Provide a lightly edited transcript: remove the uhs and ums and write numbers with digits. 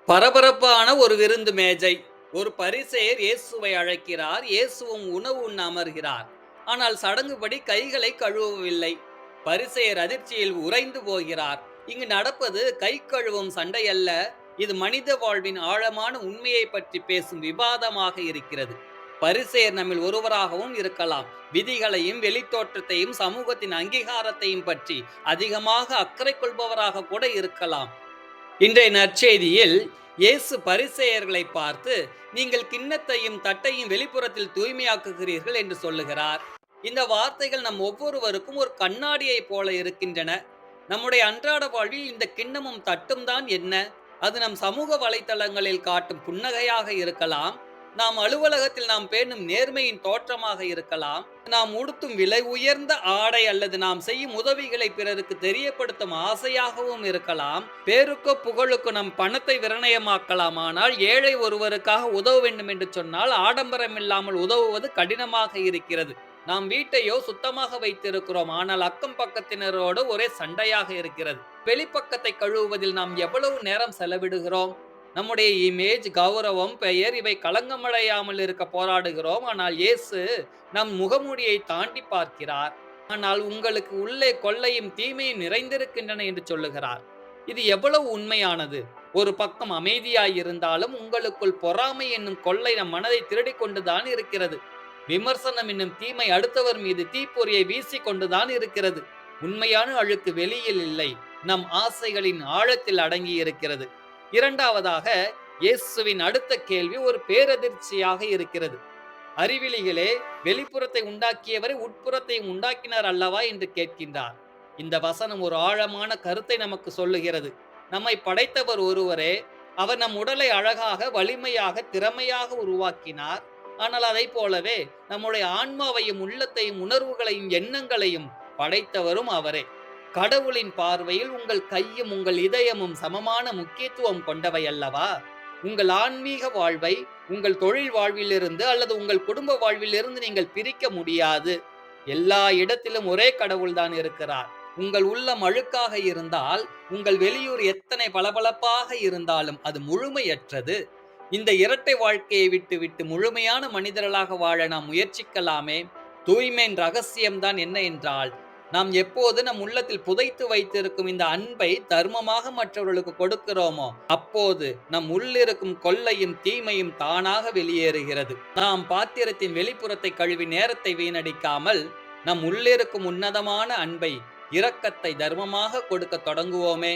பரபரப்பான ஒரு விருந்து மேஜை. ஒரு பரிசேயர் இயேசுவை அழைக்கிறார். இயேசுவும் உணவு உண்ண அமர்கிறார். ஆனால் சடங்குபடி கைகளை கழுவவில்லை. பரிசேயர் அதிர்ச்சியில் உறைந்து போகிறார். இங்கு நடப்பது கை கழுவும் சண்டை அல்ல. இது மனித வாழ்வின் ஆழமான உண்மையை பற்றி பேசும் விவாதமாக இருக்கிறது. பரிசேயர் நம்மில் ஒருவராகவும் இருக்கலாம். விதிகளையும் வெளித்தோற்றத்தையும் சமூகத்தின் அங்கீகாரத்தையும் பற்றி அதிகமாக அக்கறை கொள்பவராக கூட இருக்கலாம். இன்றைய நற்செய்தியில் இயேசு பரிசேயர்களை பார்த்து, நீங்கள் கிண்ணத்தையும் தட்டையும் வெளிப்புறத்தில் தூய்மையாக்குகிறீர்கள் என்று சொல்லுகிறார். இந்த வார்த்தைகள் நம் ஒவ்வொருவருக்கும் ஒரு கண்ணாடியை போல இருக்கின்றன. நம்முடைய அன்றாட வாழ்வில் இந்த கிண்ணமும் தட்டும் தான் என்ன? அது நம் சமூக வலைத்தளங்களில் காட்டும் புன்னகையாக இருக்கலாம். நாம் அலுவலகத்தில் நாம் பேணும் நேர்மையின் தோற்றமாக இருக்கலாம். நாம் உடுத்தும் விலை உயர்ந்த ஆடை அல்லது நாம் செய்யும் உதவிகளை பிறருக்கு தெரியப்படுத்தும் ஆசையாகவும் இருக்கலாம். பேருக்கோ புகழுக்கோ நம் பணத்தை விரயமாக்கலாம். ஆனால் ஏழை ஒருவருக்காக உதவ வேண்டும் என்று சொன்னால் ஆடம்பரம் இல்லாமல் உதவுவது கடினமாக இருக்கிறது. நாம் வீட்டையோ சுத்தமாக வைத்திருக்கிறோம், ஆனால் அக்கம் பக்கத்தினரோடு ஒரே சண்டையாக இருக்கிறது. வெளிப்பக்கத்தை கழுவுவதில் நாம் எவ்வளவு நேரம் செலவிடுகிறோம்? நம்முடைய இமேஜ், கௌரவம், பெயர் இவை களங்கமடையாமல் இருக்க போராடுகிறோம். ஆனால் இயேசு நம் முகமூடியை தாண்டி பார்க்கிறார். ஆனால் உங்களுக்கு உள்ளே கொள்ளையும் தீமையும் நிறைந்திருக்கின்றன என்று சொல்லுகிறார். இது எவ்வளவு உண்மையானது? ஒரு பக்கம் அமைதியாய் இருந்தாலும் உங்களுக்குள் பொறாமை என்னும் கொள்ளை நம் மனதை திருடிக் கொண்டுதான் இருக்கிறது. விமர்சனம் என்னும் தீமை அடுத்தவர் மீது தீப்பொறியை வீசிக்கொண்டுதான் இருக்கிறது. உண்மையான அழுக்கு வெளியில் இல்லை, நம் ஆசைகளின் ஆழத்தில் அடங்கி இருக்கிறது. இரண்டாவதாக, இயேசுவின் அடுத்த கேள்வி ஒரு பேரதிர்ச்சியாக இருக்கிறது. அறிவிலிகளே, வெளிப்புறத்தை உண்டாக்கியவரை உட்புறத்தை உண்டாக்கினார் அல்லவா என்று கேட்கின்றார். இந்த வசனம் ஒரு ஆழமான கருத்தை நமக்கு சொல்லுகிறது. நம்மை படைத்தவர் ஒருவரே. அவர் நம் உடலை அழகாக, வலிமையாக, திறமையாக உருவாக்கினார். ஆனால் அதை போலவே நம்முடைய ஆன்மாவையும் உள்ளத்தையும் உணர்வுகளையும் எண்ணங்களையும் படைத்தவரும் அவரே. கடவுளின் பார்வையில் உங்கள் கையும் உங்கள் இதயமும் சமமான முக்கியத்துவம் கொண்டவை அல்லவா? உங்கள் ஆன்மீக வாழ்வை உங்கள் தொழில் வாழ்விலிருந்து அல்லது உங்கள் குடும்ப வாழ்விலிருந்து நீங்கள் பிரிக்க முடியாது. எல்லா இடத்திலும் ஒரே கடவுள்தான் இருக்கிறார். உங்கள் உள்ளம் அழுக்காக இருந்தால், உங்கள் வெளியூர் எத்தனை பளபளப்பாக இருந்தாலும் அது முழுமையற்றது. இந்த இரட்டை வாழ்க்கையை விட்டு முழுமையான மனிதர்களாக வாழ நாம் முயற்சிக்கலாமே. தூய்மையின் ரகசியம்தான் என்ன என்றால், நாம் எப்போது நம் உள்ளத்தில் புதைத்து வைத்திருக்கும் இந்த அன்பை தர்மமாக மற்றவர்களுக்கு கொடுக்கிறோமோ, அப்போது நம் உள்ளிருக்கும் கொள்ளையும் தீமையும் தானாக வெளியேறுகிறது. நாம் பாத்திரத்தின் வெளிப்புறத்தை கழுவி நேரத்தை வீணடிக்காமல், நம் உள்ளிருக்கும் உன்னதமான அன்பை, இரக்கத்தை தர்மமாக கொடுக்க தொடங்குவோமே.